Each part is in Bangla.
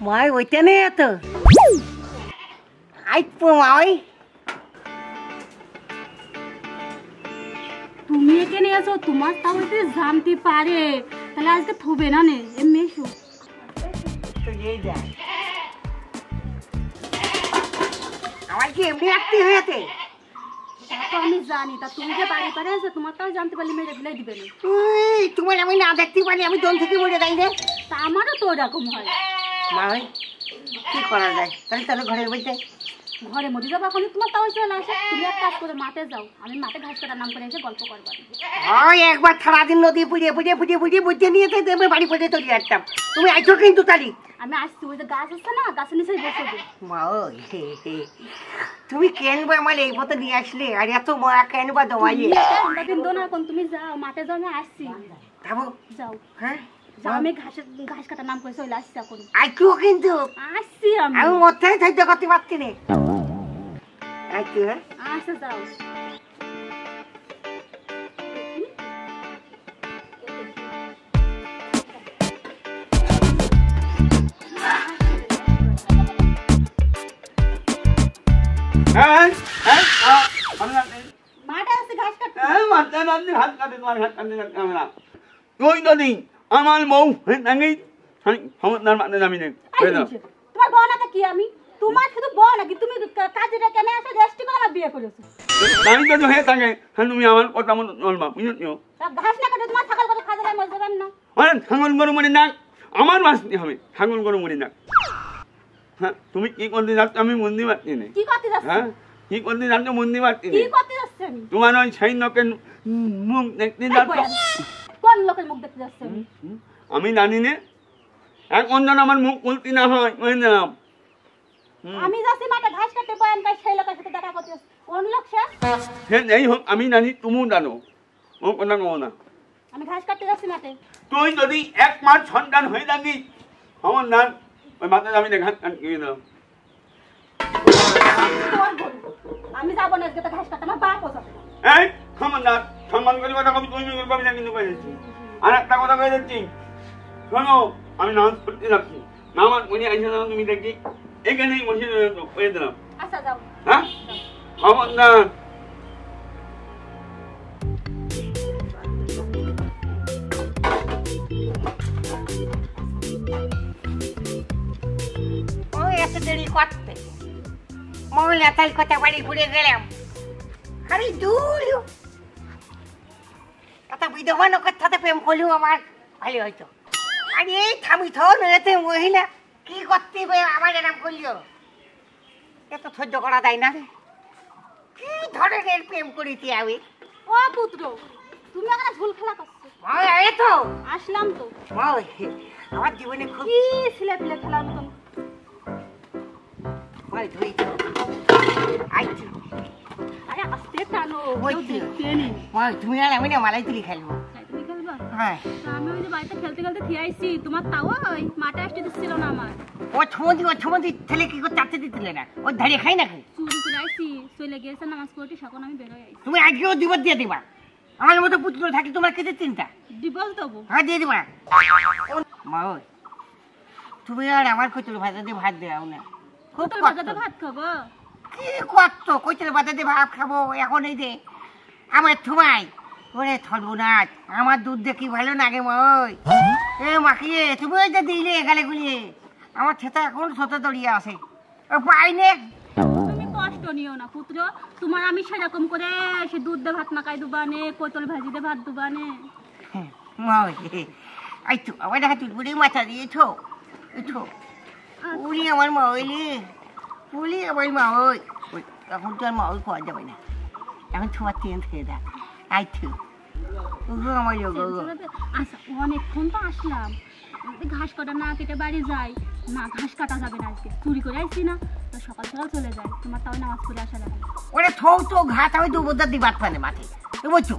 মাই ওইটা নেই এত আইপো মাই তুমি এখানে এসো, তোমার তাও জানতে পারে, তাহলে আজকে থবে না নে এমনি এসো। আমার কি এমনি রাখতে হয়েছে? আমি জানি, তা তুমি যে বাড়ি পারে এসো, তোমার তাও জানতে পারলে মেরে ফেলে দিবে না। তোমার আমি না দেখতে পারি, আমি দোল থেকে বলে যাই রে। তা আমারও তো ওরকম হয়। মা কি করা যায়? তাহলে তাহলে ঘরের বইতে ঘরে মরে যাবো এখন, তোমার তাও চলে আসে। তুমি এক কাজ করে মাঠে যাও, আমি মাঠে ঘাস কাটার নাম করে এসে গল্প করবো। ওই একবার সারাদিন নদী পুড়িয়ে পুড়িয়ে পুড়িয়ে পুড়িয়ে বুঝে নিয়ে আমি বাড়ি পড়ে চলে আসতাম। তুমি আইছো কিন্তু তালি আমি আসছি, ওই যে গাছ আছে না, গাছের নিচেই বসে দে। মা তুমি কেনবা আমার এই পথে নিয়ে আসলে, আর এত মরা কেনবা তোমায় দিন দো না, এখন তুমি যাও মাঠে যাও, আমি আসছি। যাও হ্যাঁ, আমি ঘাস কাটার নাম করে চলে আসছি এখন। আইছো কিন্তু আসছি আমি মধ্যে সহ্য করতে পারছি না। আইছো আচ্ছা যাও। মাঠে আসছি ঘাস কাটতে। আমার বউ সমুদ্রের মাঠে নামি নেই। তোমার বউ না কি আমি? তোমার শুধু বউ নাকি? তুমি কাজে কেন আসো? রেস্টি করে আমার বিয়ে করেছো। আমি তো হয়ে থাকে, তুমি আমার কথা মতো চলবা, বুঝছো? ঘাস না কাটে তোমার ছাগল করে খাজা মরে যাবেন না। ছাগল গরু মরি না, আমার বাঁচতে হবে, ছাগল গরু মরি না। হ্যাঁ, তুমি কি করতে যাচ্ছ আমি বুঝতে পারছি না। কি করতে যাচ্ছ? হ্যাঁ, কি করতে যাচ্ছ বুঝতে পারছি কি না। করতে যাচ্ছ আমি? তোমার ওই সেই লোকের মুখ দেখতে যাচ্ছ। কোন লোকের মুখ দেখতে যাচ্ছ? আমি জানি না, এখন যেন আমার মুখ উল্টি না হয়, বুঝলাম? আমি যাচ্ছি মাঠে ঘাস কাটতে, বয়ান কাজ সেই লোকের সাথে দেখা করতে। কোন লোক সে? সে যাই হোক, আমি জানি, তুমিও জানো, ও কথা কো না। আমি ঘাস কাটতে যাচ্ছি মাঠে। তুই যদি এক মাস সন্তান হয়ে থাকি, আমার নাম ওই মাথায় আমি ঘাস কাটিয়ে দিলাম। আমি যাবো না আজকে তো ঘাস কাটতে, আমার বাপও যাবে। এই খবরদার, সম্মান করে কথা কবি, তুই করবি না কিন্তু কয়ে যাচ্ছি। আর একটা কথা কয়ে যাচ্ছি, শোনো, আমি নামাজ পড়তে যাচ্ছি, নামাজ পড়ে আইসা না তুমি দেখি এখানেই বসে হয়ে দিলাম। আচ্ছা যাও। হ্যাঁ, খবরদার। এত দেরি করতে মহিলা তাই কথা বাড়ি ঘুরে গেলাম। আরে দূর কথা বিধবা নৌকার সাথে প্রেম করলেও আমার ভালো হয়তো। আরে এই থামি থ নয়তে মহিলা কি করতে আমার এরম করলো, এত সহ্য করা যায় না। কি ধরনের প্রেম করেছি আমি? ও পুত্র, তুমি এখন ভুল খেলা করছো। এই তো আসলাম তো। আমার জীবনে খুব কি ছেলে পিলে খেলার মতন। আরে আস্তে টানো, কেউ দেখতে নেই। তুমি আর আমি না মালাই তুলি খেলবো। তুমি খেলবা? হ্যাঁ, আমি ওই যে বাড়িতে খেলতে খেলতে খেয়ে আইছি, তোমার তাও ওই মাঠে আসতে দিচ্ছিল না আমার। ও ছমদি ছেলে কি করে চাপতে দিছিলে না? ও ধারে খাই নাকি? চুরি করে আইছি, চলে গেছে নামাজ পড়তে, সখন আমি বেরোয় আইছি। তুমি আজকেও দিবস দিয়ে দিবা। আমার মতো পুত্র থাকি তোমার কেটে চিন্তা। ডিভোর্স দেবো? হ্যাঁ দিয়ে দিবা। মা তুমি আর আমার কচুর ভাজা দিয়ে ভাত দেও না। খুব ভাজাতে ভাত খাবো? কি কষ্ট, কচুর ভাজা দিয়ে ভাত খাবো এখন? এই যে আমার তোমায় ওরে সর্বনাশ, আমার দুধ দেখি ভালো লাগে মই। এ মাখিয়ে তুমি ওই যে দিলে এখানে গুলিয়ে আমার ছেতা এখন ছোটো দড়িয়ে আসে পাইনে। তুমি কষ্ট নিও না পুত্র, তোমার আমি সেরকম করে সে দুধ দিয়ে ভাত মাখাই দুবানে, কোতল ভাজি দিয়ে ভাত দুবানে। এই তো আমার দেখা চুলপুরি মাথা দিয়েছো, পুরি আমার মা হইলি, পুলি আমার মা ওই। এখন তো আর মা ওই খাওয়া যাবে না, এখন ছোঁয়ার চেঞ্জ খেয়ে দেখ। আইছো আমার আচ্ছা, অনেকক্ষণ তো আসলাম, ঘাস কাটা না কেটে বাড়ি যাই না। ঘাস কাটা যাবে না আজকে, চুরি করে আসছি না তো, সকাল সকাল চলে যায়। তোমার তাও নামাজ পড়ে আসা লাগে। ওরে থৌ তো ঘাট আমি দুবোদার দি বাদ পানে মাঠে বুঝছো।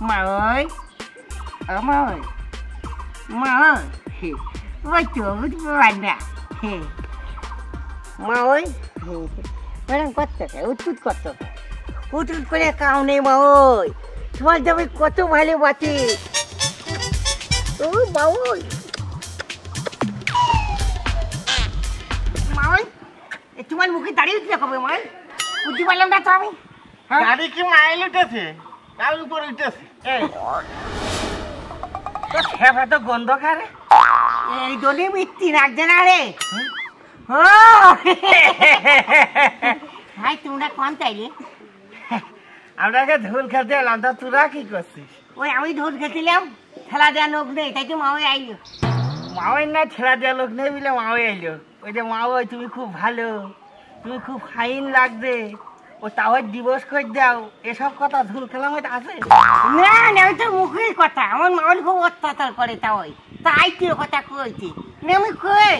মা ওই আমার মা বুঝছো, বুঝতে পার না। মা ওই ম্যাডাম করতে উৎপুট করতো, উৎপুট করে কাউ নেই। মা ওই তোমার যাবে কত ভালোবাসি। ও মা ওই আমার মুখে দাঁড়িয়ে উঠলে কবে মাই বুঝতে পারলাম না তো আমি হ্যাঁ? গাড়ি কি মাইল উঠেছে কার উপর উঠেছে এই তো খেপা তো গন্ধ খারে এই দলে মিত্তি রাখছে না রে ও ভাই তোমরা কোন চাইলে আপনাকে ঢোল খেলতে এলাম তা তোরা কি করছিস ওই আমি ঢোল খেয়েছিলাম খেলা দেওয়া লোক নেই তাই তো মাও আইলো মাওয়ের না ঠেলা দেওয়া লোক নেই বলে মাও এলো ওই যে মাও তুমি খুব ভালো তুমি খুব ফাইন লাগবে ও তাও দিবস করে দাও এসব কথা ঢোল খেলাম আছে না না ওই তো মুখের কথা আমার মাওল খুব অত্যাচার করে তাই তাই তুই কথা কইছি না আমি কই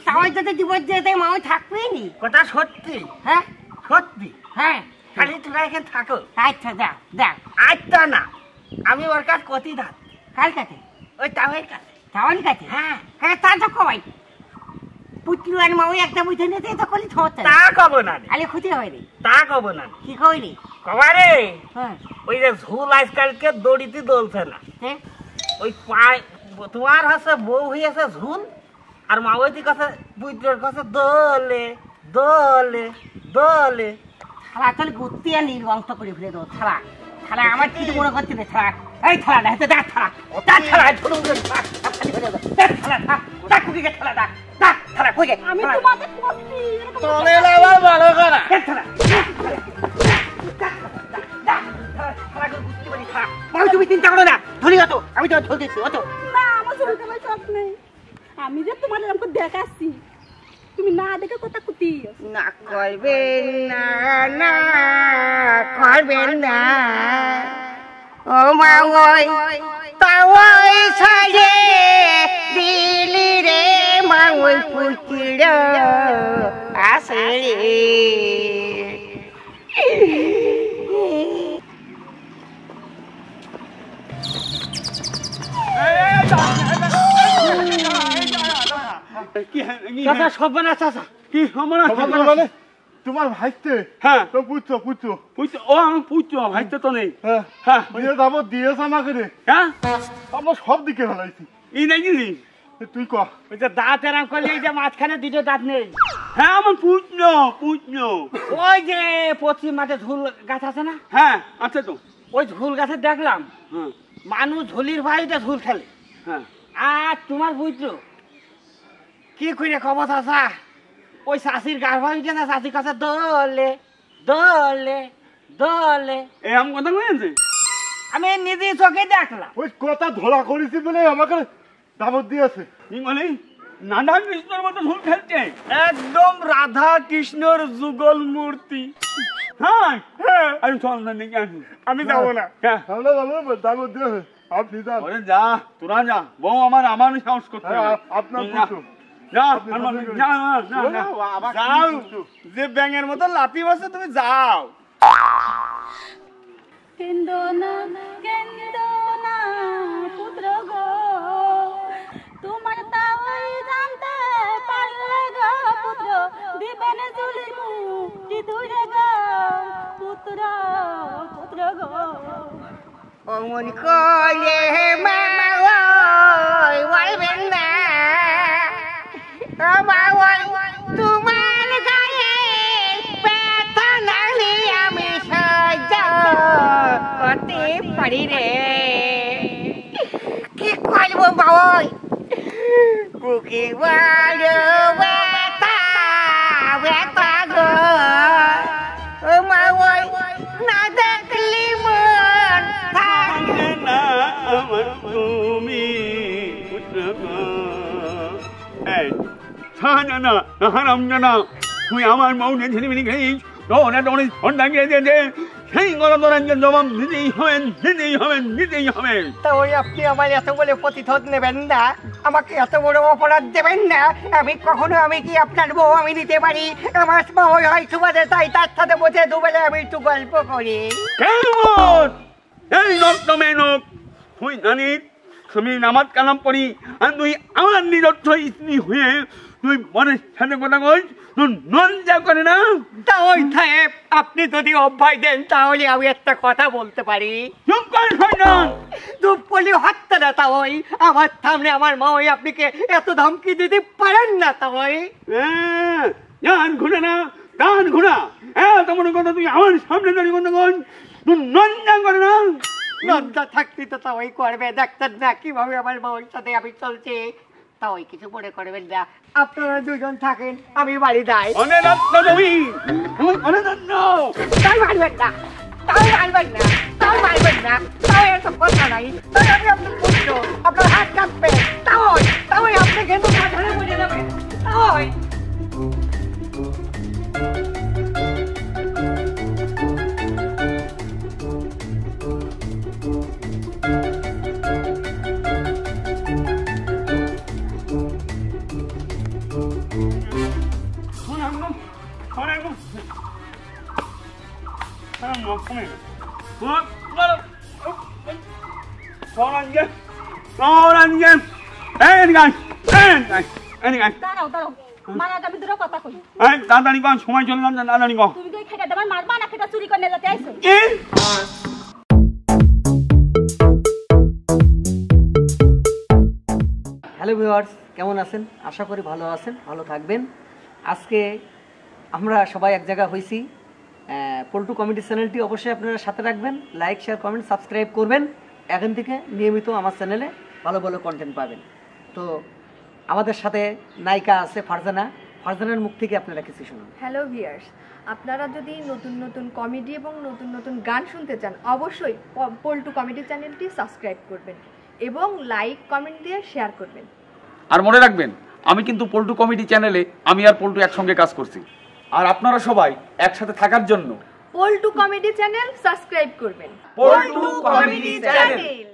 তাই যদি দিবস দিয়ে তাই মাও থাকবে নি কথা সত্যি হ্যাঁ সত্যি হ্যাঁ খালি তোরা এখানে থাকো আচ্ছা যাও যাও আচ্ছা না আমি ওর কাছে কতি ধার কার কাছে ওই তাওয়ের কাছে তাওয়ার কাছে হ্যাঁ হ্যাঁ তা তো কবাই পুতলু আর মাও একটা বুঝে নিতে তো কলি থতে তা কব না রে, আলে ক্ষতি হয় রে তা কব না রে। কি কইলি কবারে হ্যাঁ ওই যে ঝুল আজকালকে দড়িতে দোলছে না হ্যাঁ ওই পায় তোমার হাসে বউ হয়েছে ঝুল আর মাওয়াতি কাছে বুইত্রের কাছে দোলে দোলে দোলে থালা তাহলে গুত্তি আর নির্বংশ করে ফেলে দেবো থালা থালা আমার কিছু মনে করতে নেই থালা এই থালা না হাতে দেখ থালা তার থালা ছোট খালি ফেলে দেবো দেখ থালা দেখ কুকিকে থালা দেখ দেখ থালা কুকে আমি তোমাদের করছি এরকম তোলে আবার ভালো করা দেখ থালা তুমি চিন্তা করো না ধরি অত আমি তো ধরে দিচ্ছি অত না আমার চুরি করার শখ নেই আমি যে তোমার এরকম দেখাচ্ছি তুমি না দেখে কথা কুতি না করবেন না না করবেন না ও মা ওই তাওয়াই সাজে দিলি রে মা ওই পুতির আসে রে চাচা সব বানা চাচা কি আমার মানে তোমার ভাইতে হ্যাঁ তো পুত্র পুত্র পুত্র ও আমি পুত্র ভাইতে তো নেই হ্যাঁ হ্যাঁ দিয়ে যাবো দিয়েছ আমাকে রে হ্যাঁ আমরা সব দিকে ফেলাইছি ই নাই গেলি তুই ক ওই যে দাঁত এরাম করলে এই যে মাঝখানে দুটো দাঁত নেই হ্যাঁ আমার পুত্র পুত্র ওই যে পশ্চিম মাঠে ঝুল গাছ আছে না হ্যাঁ আছে তো ওই ঝুল গাছে দেখলাম হ্যাঁ মানুষ ঝুলির বাড়িতে ঝুল খেলে হ্যাঁ আর তোমার বুঝছ কি করে খবর চাষা ওই শাশির গাছ ভাবিছে না শাশির কাছে দোলে দোলে দোলে এই আম কথা কয়েছে আমি নিজে চোখে দেখলাম ওই কথা ধরা করেছি বলে আমাকে দাবত দিয়েছে কি বলে নানা কৃষ্ণর মতো ঝুল খেলছে একদম রাধা কৃষ্ণর যুগল মূর্তি হ্যাঁ হ্যাঁ আমি চল না দেখে আসি আমি যাবো না হ্যাঁ আমরা যাবো দাবত দিয়েছে আপনি যান ওরে যা তোরা যা বউ আমার সাহস করতে হবে। হ্যাঁ, আপনার যা, পুত্র। যা আপনি আমার- সাথে যা, যা, যা, যা। যাও যে ব্যাঙের মতো লাথি বসে তুমি যাও কেন্দ্র না পুত্র গো তোমার তাওই জানতে পারলে গো পুত্র দিবেন চুলি মুক্তি ধরে গো পুত্র পুত্র গো অমন করে মা ওই বলবেন না ও মা ওই তোমার গায়ে ব্যথা নালে আমি সহ্য করতে পারি রে কি করবো মা ওই বুকে বড় ব্যথা ব্যথা গো ও মা ওই না দেখলি মন থাকে না আমার তুমি পুত্র গো। এই ছানা না হারাম জানা তুই আমার মৌনে ঝিলিমিলি খেয়েছিস তোরা তোর ঠান্ডা গিয়ে দিয়েছে সেই গলা তোর জবাব দিতেই হবেন দিতেই হবেন দিতেই হবেন তা ওই আপনি আমার এত বলে প্রতিশোধ নেবেন না আমাকে এত বড় অপরাধ দেবেন না আমি কি আপনার বউ আমি দিতে পারি আমার বউ হয় সুবাদে তাই তার সাথে বসে দুবেলে আমি একটু গল্প করি কেমন এই রক্ত মেনক তুই জানিস আমি নামাজ কালাম পড়ি আর তুই আমার নিরর্থ স্ত্রী হয়ে তুই মনের সাথে কথা কইস তোর লজ্জা করে না তা ওই সাহেব আপনি যদি অভ্যায় দেন তাহলে আমি একটা কথা বলতে পারি চুপ কর শয়তান চুপ করলে হত্যা না তা ওই আমার সামনে আমার মা ওই আপনাকে এত ধমকি দিতে পারেন না তা ওই জান ঘুরে না কান ঘোরা হ্যাঁ তোমার কথা তুই আমার সামনে দাঁড়িয়ে কথা কন তুই লজ্জা করে না লজ্জা থাকতে তো তাই করবে, দেখতেন না কিভাবে আমার বউয়ের সাথে আমি চলছি। তাই কিছু মনে করবেন না, আপনারা দুজন থাকেন, আমি বাড়ি যাই। অনেক রত্ন তুমি অনেক রত্ন তাই মারবেন না, তাই মারবেন না, তাই মারবেন না, তাই এসব কথা নাই। তাই আমি আপনার পুত্র, আপনার হাত কাঁপবে, তাই আপনি কিন্তু ধরে বুঝে যাবেন। তাই দাঁড়াও দাঁড়াও, মারা যাবে দুটো কথা কই। তাড়াতাড়ি কন, সময় চলে যান, তাড়াতাড়ি কন। তুমি তো এই খেটা দেবার মারবা না, খেটা চুরি করে নিয়ে যেতে আইছো। হ্যালো ভিউয়ার্স, কেমন আছেন? আশা করি ভালো আছেন, ভালো থাকবেন। আজকে আমরা সবাই এক জায়গা হয়েছি। পল্টু কমেডি চ্যানেলটি অবশ্যই আপনারা সাথে রাখবেন, লাইক শেয়ার কমেন্ট সাবস্ক্রাইব করবেন। এখন থেকে নিয়মিত আমার চ্যানেলে ভালো ভালো কন্টেন্ট পাবেন। তো আমাদের সাথে নায়িকা আছে ফারজানার মুখ থেকে আপনারা কিছু শুনুন। হ্যালো ভিউয়ার্স, আপনারা যদি নতুন নতুন কমেডি এবং নতুন নতুন গান শুনতে চান অবশ্যই পল্টু কমেডি চ্যানেলটি সাবস্ক্রাইব করবেন এবং লাইক কমেন্ট দিয়ে শেয়ার করবেন। আর মনে রাখবেন, আমি কিন্তু পল্টু কমেডি চ্যানেলে আমি আর পল্টু একসঙ্গে কাজ করছি। আর আপনারা সবাই একসাথে থাকার জন্য পল্টু কমেডি চ্যানেল সাবস্ক্রাইব করবেন। Paltu comedy channel.